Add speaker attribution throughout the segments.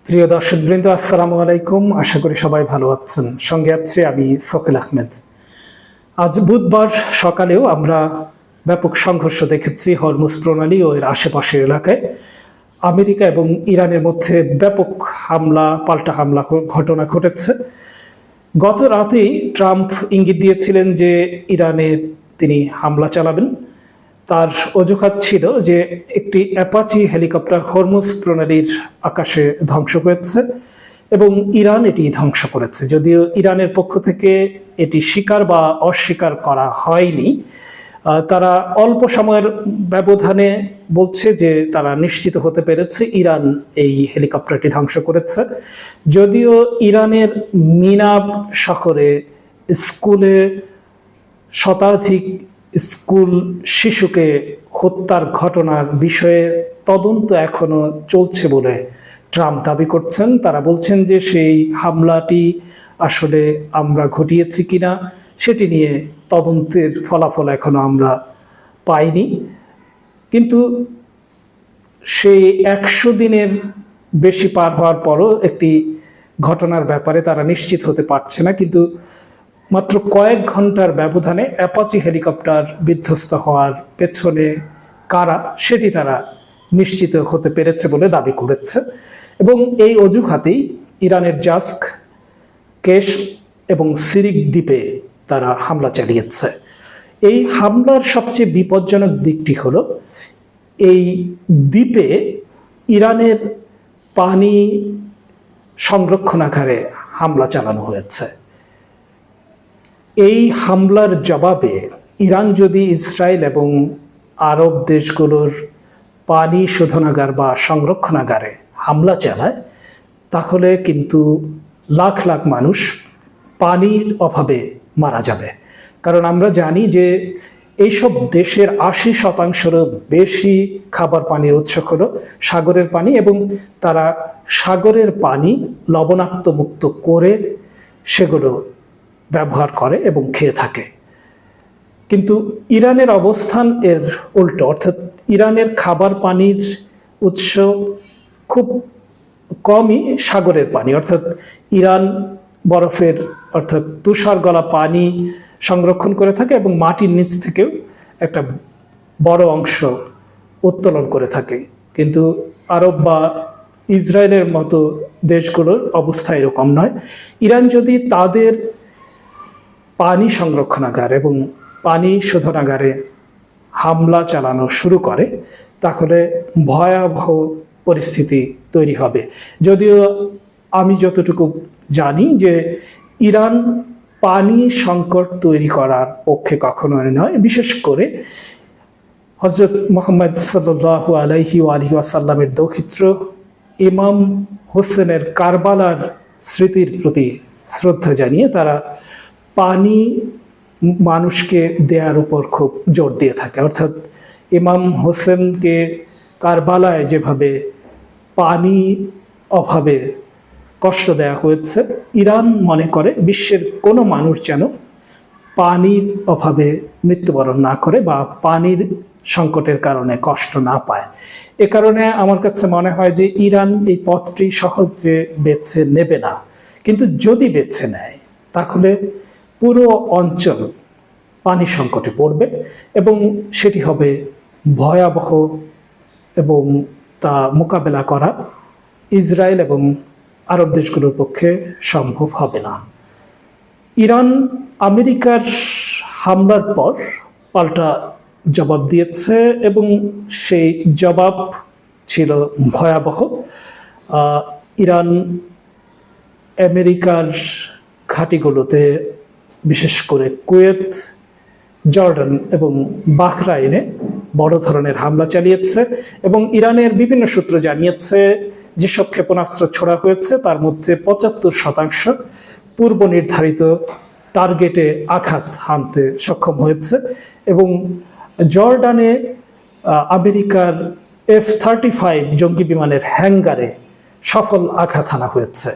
Speaker 1: প্রিয় দর্শকবৃন্দ, আসসালামু আলাইকুম। আশা করি সবাই ভালো আছেন। সঙ্গে আছে আমি সকিল আহমেদ। আজ বুধবার সকালেও আমরা ব্যাপক সংঘর্ষ দেখেছি হরমুজ প্রণালী ও এর আশেপাশের এলাকায়। আমেরিকা এবং ইরানের মধ্যে ব্যাপক পাল্টা হামলা ঘটনা ঘটেছে। গত রাতেই ট্রাম্প ইঙ্গিত দিয়েছিলেন যে ইরানে তিনি হামলা চালাবেন। তার অজুহাত ছিল যে একটি অ্যাপাচি হেলিকপ্টার হরমুজ প্রণালীর আকাশে ধ্বংস হয়েছে এবং ইরান এটি ধ্বংস করেছে। যদিও ইরানের পক্ষ থেকে এটি স্বীকার বা অস্বীকার করা হয়নি। তারা অল্প সময়ের ব্যবধানে বলছে যে তারা নিশ্চিত হতে পেরেছে ইরান এই হেলিকপ্টারটি ধ্বংস করেছে। যদিও ইরানের মিনাব শহরে স্কুলে শতাধিক স্কুল শিশুকে হত্যার ঘটনার বিষয়ে তদন্ত এখনো চলছে বলে ট্রাম্প দাবি করছেন। তারা বলছেন যে সেই হামলাটি আসলে আমরা ঘটিয়েছি কিনা সেটি নিয়ে তদন্তের ফলাফল এখনো আমরা পাইনি। কিন্তু সেই 100 দিনের বেশি পার হওয়ার পরও একটি ঘটনার ব্যাপারে তারা নিশ্চিত হতে পারছে না। কিন্তু মাত্র কয়েক ঘন্টার ব্যবধানে অ্যাপাচি হেলিকপ্টার বিধ্বস্ত হওয়ার পেছনে কারা সেটি তারা নিশ্চিত হতে পেরেছে বলে দাবি করেছে। এবং এই অজুহাতেই ইরানের জাস্ক, কেশ এবং সিরিক দ্বীপে তারা হামলা চালিয়েছে। এই হামলার সবচেয়ে বিপজ্জনক দিকটি হলো এই দ্বীপে ইরানের পানি সংরক্ষণাগারে হামলা চালানো হয়েছে। এই হামলার জবাবে ইরান যদি ইসরায়েল এবং আরব দেশগুলোর পানি শোধনাগার বা সংরক্ষণাগারে হামলা চালায়, তাহলে কিন্তু লাখ লাখ মানুষ পানির অভাবে মারা যাবে। কারণ আমরা জানি যে এইসব দেশের 80%-রও বেশি খাবার পানির উৎস হলো সাগরের পানি, এবং তারা সাগরের পানি লবণাক্ত মুক্ত করে সেগুলো ব্যবহার করে এবং খেয়ে থাকে। কিন্তু ইরানের অবস্থান এর উল্টো, অর্থাৎ ইরানের খাবার পানির উৎস খুব কমই সাগরের পানি। অর্থাৎ ইরান বরফের অর্থাৎ তুষার গলা পানি সংরক্ষণ করে থাকে এবং মাটির নিচ থেকেও একটা বড় অংশ উত্তোলন করে থাকে। কিন্তু আরব বা ইসরায়েলের মতো দেশগুলোর অবস্থা এরকম নয়। ইরান যদি তাদের পানি সংরক্ষণাগার এবং পানি শোধনাগারে হামলা চালানো শুরু করে, তাহলে ভয়াবহ পরিস্থিতি তৈরি হবে। যদিও আমি যতটুকু জানি যে ইরান পানি সংকট তৈরি করার পক্ষে কখনো নয়। বিশেষ করে হযরত মুহাম্মদ সাল্লাল্লাহু আলাইহি ওয়াসাল্লামের দৌহিত্র ইমাম হোসেনের কারবালার স্মৃতির প্রতি শ্রদ্ধা জানিয়ে তারা পানি মানুষকে দেওয়ার উপর খুব জোর দিয়ে থাকে। অর্থাৎ ইমাম হোসেনকে কারবালায় যেভাবে পানি অভাবে কষ্ট দেওয়া হয়েছে, ইরান মনে করে বিশ্বের কোনো মানুষ যেন পানির অভাবে মৃত্যুবরণ না করে বা পানির সংকটের কারণে কষ্ট না পায়। এ কারণে আমার কাছে মনে হয় যে ইরান এই পথটি সহজে বেছে নেবে না। কিন্তু যদি বেছে নেয়, তাহলে পুরো অঞ্চল পানি সংকটে পড়বে এবং সেটি হবে ভয়াবহ, এবং তা মোকাবেলা করা ইসরায়েল এবং আরব দেশগুলোর পক্ষে সম্ভব হবে না। ইরান আমেরিকার হামলার পর পাল্টা জবাব দিয়েছে এবং সেই জবাব ছিল ভয়াবহ। ইরান আমেরিকার ঘাঁটিগুলোতে, বিশেষ করে কুয়েত, জর্ডান এবং বাহরাইনে বড় ধরনের হামলা চালিয়েছে এবং ইরানের বিভিন্ন সূত্র জানিয়েছে যেসব ক্ষেপণাস্ত্র ছোড়া হয়েছে তার মধ্যে 75% পূর্ব নির্ধারিত টার্গেটে আঘাত হানতে সক্ষম হয়েছে। এবং জর্ডানে আমেরিকার F-35 জঙ্গি বিমানের হ্যাঙ্গারে সফল আঘাত হানা হয়েছে।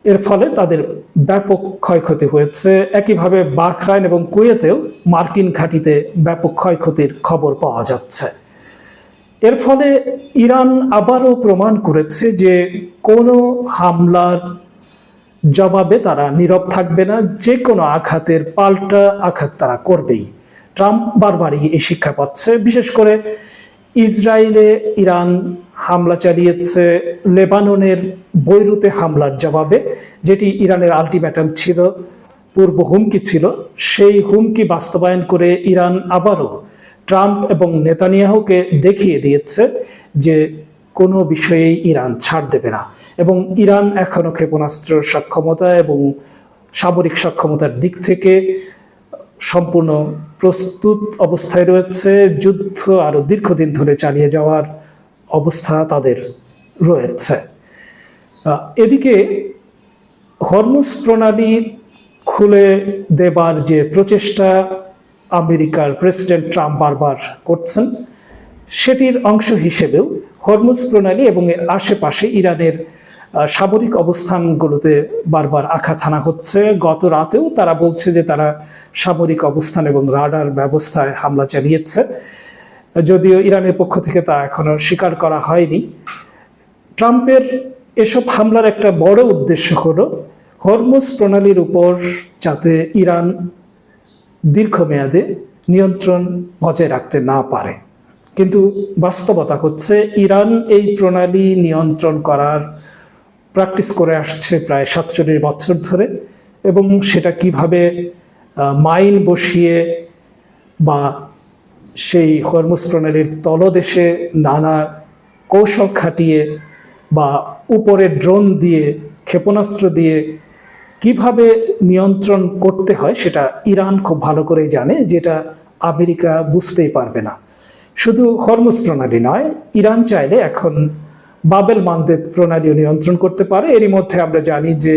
Speaker 1: এর ফলে তাদের ব্যাপক ক্ষয়ক্ষতি হয়েছে। একইভাবে বাহরাইন এবং কুয়েতেও মার্কিন ঘাঁটিতে ব্যাপক ক্ষয়ক্ষতির খবর পাওয়া যাচ্ছে। এর ফলে ইরান আবারও প্রমাণ করেছে যে কোনো হামলার জবাবে তারা নীরব থাকবে না, যে কোনো আঘাতের পাল্টা আঘাত তারা করবেই। ট্রাম্প বারবারই এই শিক্ষা পাচ্ছে। বিশেষ করে ইসরায়েলে ইরান হামলা চালিয়েছে লেবাননের বৈরুতে হামলার জবাবে, যেটি ইরানের আলটিমেটাম ছিল, পূর্ব হুমকি ছিল। সেই হুমকি বাস্তবায়ন করে ইরান আবারও ট্রাম্প এবং নেতানিয়াহুকে দেখিয়ে দিয়েছে যে কোনো বিষয়েই ইরান ছাড় দেবে না, এবং ইরান এখনো ক্ষেপণাস্ত্র সক্ষমতা এবং সামরিক সক্ষমতার দিক থেকে সম্পূর্ণ প্রস্তুত অবস্থায় রয়েছে। যুদ্ধ আরো দীর্ঘদিন ধরে চালিয়ে যাওয়ার অবস্থা তাদের রয়েছে। এদিকে হরমুজ প্রণালী খুলে দেবার যে প্রচেষ্টা আমেরিকার প্রেসিডেন্ট ট্রাম্প বারবার করছেন, সেটির অংশ হিসেবেও হরমুজ প্রণালী এবং এর আশেপাশে ইরানের সামরিক অবস্থানগুলোতে বারবার আঘাত হানা হচ্ছে। গত রাতেও তারা বলছে যে তারা সামরিক অবস্থান এবং রাডার ব্যবস্থায় হামলা চালিয়েছে, যদিও ইরানের পক্ষ থেকে তা এখনো স্বীকার করা হয়নি। ট্রাম্পের এসব হামলার একটা বড় উদ্দেশ্য হলো হরমুজ প্রণালীর উপর যাতে ইরান দীর্ঘমেয়াদে নিয়ন্ত্রণ বজায় রাখতে না পারে। কিন্তু বাস্তবতা হচ্ছে ইরান এই প্রণালী নিয়ন্ত্রণ করার প্র্যাকটিস করে আসছে প্রায় 47 বছর ধরে, এবং সেটা কিভাবে মাইন বসিয়ে বা সেই হরমুজ প্রণালীর তলদেশে নানা কৌশল খাটিয়ে বা উপরে ড্রোন দিয়ে ক্ষেপণাস্ত্র দিয়ে কিভাবে নিয়ন্ত্রণ করতে হয় সেটা ইরান খুব ভালো করেই জানে, যেটা আমেরিকা বুঝতেই পারবে না। শুধু হরমুজ প্রণালী নয়, ইরান চাইলে এখন বাবেল মানদেব প্রণালীও নিয়ন্ত্রণ করতে পারে। এরই মধ্যে আমরা জানি যে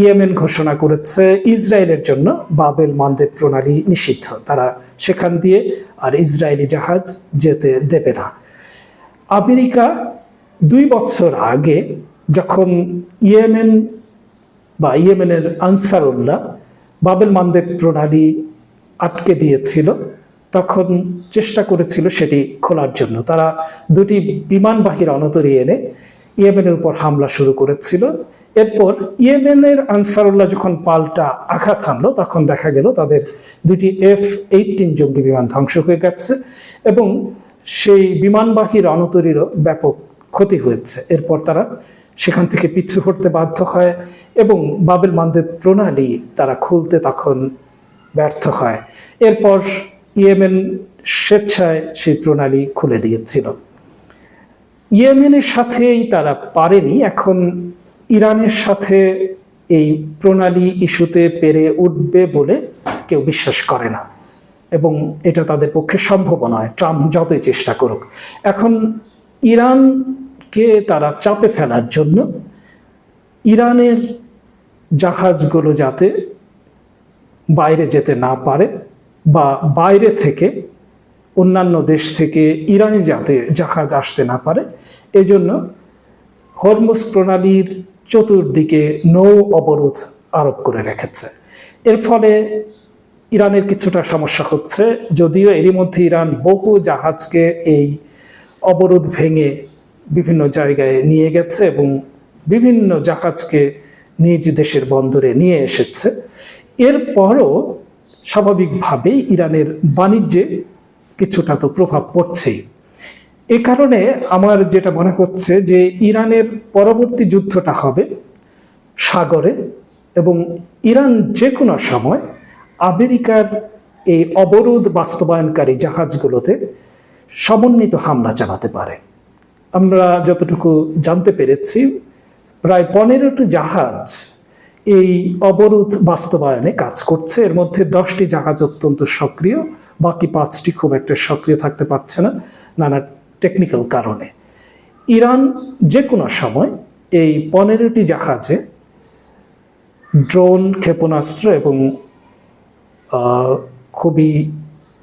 Speaker 1: ইয়েমেন ঘোষণা করেছে ইসরায়েলের জন্য বাবেল মানদেব প্রণালী নিষিদ্ধ, তারা সেখান দিয়ে আর ইসরায়েলি জাহাজ যেতে দেবে না। আমেরিকা 2 বছর আগে যখন ইয়েমেনের আনসারুল্লাহ বাবেল মানদেব প্রণালী আটকে দিয়েছিল, তখন চেষ্টা করেছিল সেটি খোলার জন্য। তারা 2টি বিমানবাহী রণতরী এনে ইয়েমেনের উপর হামলা শুরু করেছিল। এরপর ইয়েমেনের আনসারুল্লাহ যখন পাল্টা আঘাত হানলো, তখন দেখা গেল তাদের 2টি F-18 জঙ্গি বিমান ধ্বংস হয়ে গেছে এবং সেই বিমানবাহী রণতরীরও ব্যাপক ক্ষতি হয়েছে। এরপর তারা সেখান থেকে পিছু হটতে বাধ্য হয় এবং বাবেল মানদেব প্রণালী তারা খুলতে তখন ব্যর্থ হয়। এরপর ইয়েমেন স্বেচ্ছায় সেই প্রণালী খুলে দিয়েছিল। ইয়েমেনের সাথেই তারা পারেনি, এখন ইরানের সাথে এই প্রণালী ইস্যুতে পেরে উঠবে বলে কেউ বিশ্বাস করে না, এবং এটা তাদের পক্ষে সম্ভব নয়, ট্রাম্প যতই চেষ্টা করুক। এখন ইরানকে তারা চাপে ফেলার জন্য ইরানের জাহাজগুলো যাতে বাইরে যেতে না পারে বা বাইরে থেকে অন্যান্য দেশ থেকে ইরানি যাতে জাহাজ আসতে না পারে, এই জন্য হরমুজ প্রণালীর চতুর্দিকে নৌ অবরোধ আরোপ করে রেখেছে। এর ফলে ইরানের কিছুটা সমস্যা হচ্ছে, যদিও এরই মধ্যে ইরান বহু জাহাজকে এই অবরোধ ভেঙে বিভিন্ন জায়গায় নিয়ে গেছে এবং বিভিন্ন জাহাজকে নিজ দেশের বন্দরে নিয়ে এসেছে। এরপরও স্বাভাবিকভাবেই ইরানের বাণিজ্যে কিছুটা তো প্রভাব পড়ছেই। এ কারণে আমার যেটা মনে হচ্ছে যে ইরানের পরবর্তী যুদ্ধটা হবে সাগরে, এবং ইরান যে কোনো সময় আমেরিকার এই অবরোধ বাস্তবায়নকারী জাহাজগুলোতে সমন্বিত হামলা চালাতে পারে। আমরা যতটুকু জানতে পেরেছি, প্রায় 15টি জাহাজ এই অবরোধ বাস্তবায়নে কাজ করছে। এর মধ্যে 10টি জাহাজ অত্যন্ত সক্রিয়, বাকি 5টি খুব একটা সক্রিয় থাকতে পারছে না নানা টেকনিক্যাল কারণে। ইরান যে কোনো সময় এই 15টি জাহাজে ড্রোন, ক্ষেপণাস্ত্র এবং খুবই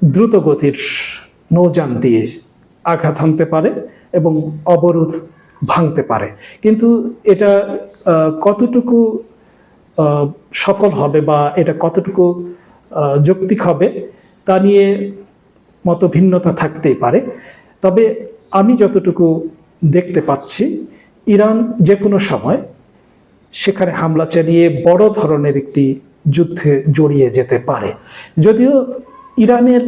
Speaker 1: দ্রুত গতির নৌযান দিয়ে আঘাত হানতে পারে এবং অবরোধ ভাঙতে পারে। কিন্তু এটা কতটুকু সফল হবে বা এটা কতটুকু যৌক্তিক হবে তা নিয়ে মতভিন্নতা থাকতেই পারে। তবে আমি যতটুকু দেখতে পাচ্ছি ইরান যে কোনো সময় সেখানে হামলা চালিয়ে বড় ধরনের একটি যুদ্ধে জড়িয়ে যেতে পারে। যদিও ইরানের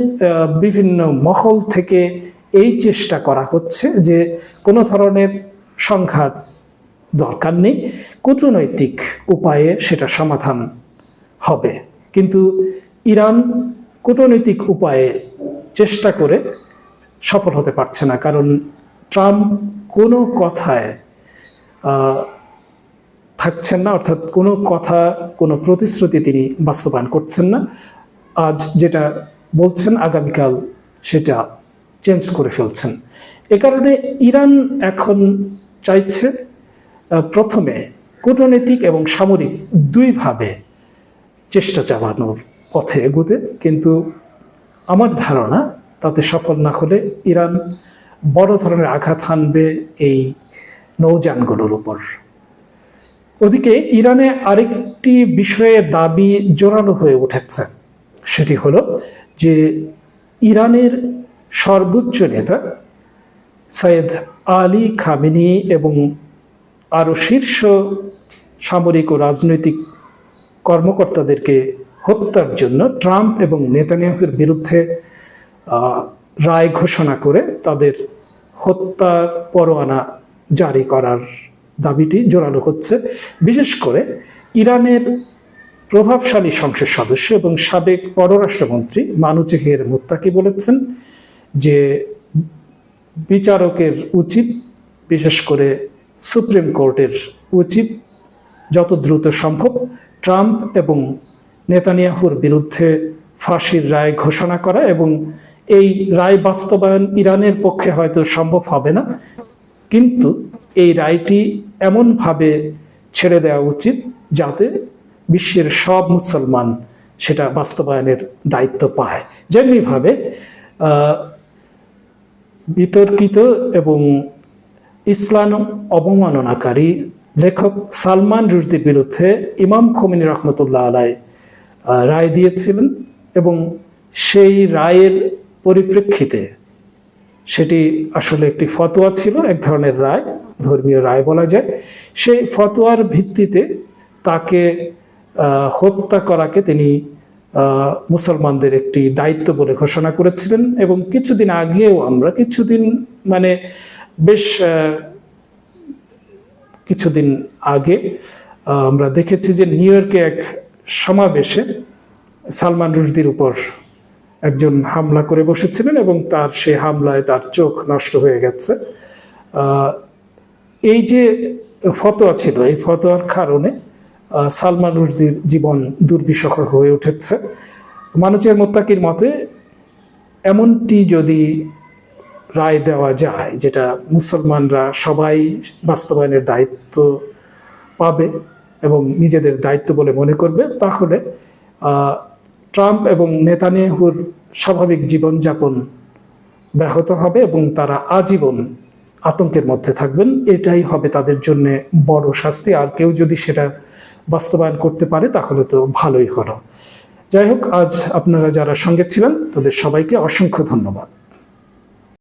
Speaker 1: বিভিন্ন মহল থেকে এই চেষ্টা করা হচ্ছে যে কোনো ধরনের সংঘাত দরকার নেই, কূটনৈতিক উপায়ে সেটা সমাধান হবে। কিন্তু ইরান কূটনৈতিক উপায়ে চেষ্টা করে সফল হতে পারছে না, কারণ ট্রাম্প কোনো কথায় থাকছেন না, অর্থাৎ কোনো কথা, কোনো প্রতিশ্রুতি তিনি বাস্তবায়ন করছেন না। আজ যেটা বলছেন আগামীকাল সেটা চেঞ্জ করে ফেলছেন। এ কারণে ইরান এখন চাইছে প্রথমে কূটনৈতিক এবং সামরিক দুইভাবে চেষ্টা চালানোর পথে এগোতে, কিন্তু আমার ধারণা তাতে সফল না হলে ইরান বড় ধরনের আঘাত হানবে এই নৌযানগুলোর উপর। ওদিকে ইরানে আরেকটি বিষয়ে দাবি জোরালো হয়ে উঠেছে, সেটি হলো যে ইরানের সর্বোচ্চ নেতা সৈয়দ আলী খামেনি এবং আরও শীর্ষ সামরিক ও রাজনৈতিক কর্মকর্তাদেরকে হত্যার জন্য ট্রাম্প এবং নেতানিয়াহুর বিরুদ্ধে রায় ঘোষণা করে তাদের হত্যা পরোয়ানা জারি করার দাবিটি জোরালো হচ্ছে। বিশেষ করে ইরানের প্রভাবশালী সংসদ সদস্য এবং সাবেক পররাষ্ট্রমন্ত্রী মানুচেহের মুত্তাকি বলেছেন যে বিচারকের উচিত, বিশেষ করে সুপ্রিম কোর্টের উচিত যত দ্রুত সম্ভব ট্রাম্প এবং নেতানিয়াহুর বিরুদ্ধে ফাঁসির রায় ঘোষণা করা, এবং এই রায় বাস্তবায়ন ইরানের পক্ষে হয়তো সম্ভব হবে না, কিন্তু এই রায়টি এমনভাবে ছেড়ে দেওয়া উচিত যাতে বিশ্বের সব মুসলমান সেটা বাস্তবায়নের দায়িত্ব পায়। যেমনিভাবে বিতর্কিত এবং ইসলাম অবমাননাকারী লেখক সালমান রুশদির বিরুদ্ধে ইমাম খোমেনি রহমতুল্লাহ আলাই রায় দিয়েছিলেন, এবং সেই রায়ের পরিপ্রেক্ষিতে সেটি আসলে একটি ফতোয়া ছিল, এক ধরনের রায়, ধর্মীয় রায় বলা যায়। সেই ফতোয়ার ভিত্তিতে তাকে হত্যা করাকে তিনি মুসলমানদের একটি দায়িত্ব বলে ঘোষণা করেছিলেন। এবং কিছুদিন আগেও আমরা বেশ কিছুদিন আগে আমরা দেখেছি যে নিউ ইয়র্কে এক সমাবেশে সালমান রুশদির উপর একজন হামলা করে বসেছিলেন এবং তার সেই হামলায় তার চোখ নষ্ট হয়ে গেছে। এই যে ফতোয়া ছিল, এই ফতোয়ার কারণে সালমান রুশদির জীবন দুর্বিষহ হয়ে উঠেছে। মানুষের মুত্তাকির মতে এমনটি যদি রায় দেওয়া যায় যেটা মুসলমানরা সবাই বাস্তবায়নের দায়িত্ব পাবে এবং নিজেদের দায়িত্ব বলে মনে করবে, তাহলে ট্রাম্প এবং নেতানিয়াহুর স্বাভাবিক জীবনযাপন ব্যাহত হবে এবং তারা আজীবন আতঙ্কের মধ্যে থাকবেন। এটাই হবে তাদের জন্য বড় শাস্তি। আর কেউ যদি সেটা বাস্তবায়ন করতে পারে তাহলে তো ভালোই হলো। যাই হোক, আজ আপনারা যারা সঙ্গে ছিলেন তাদের সবাইকে অসংখ্য ধন্যবাদ।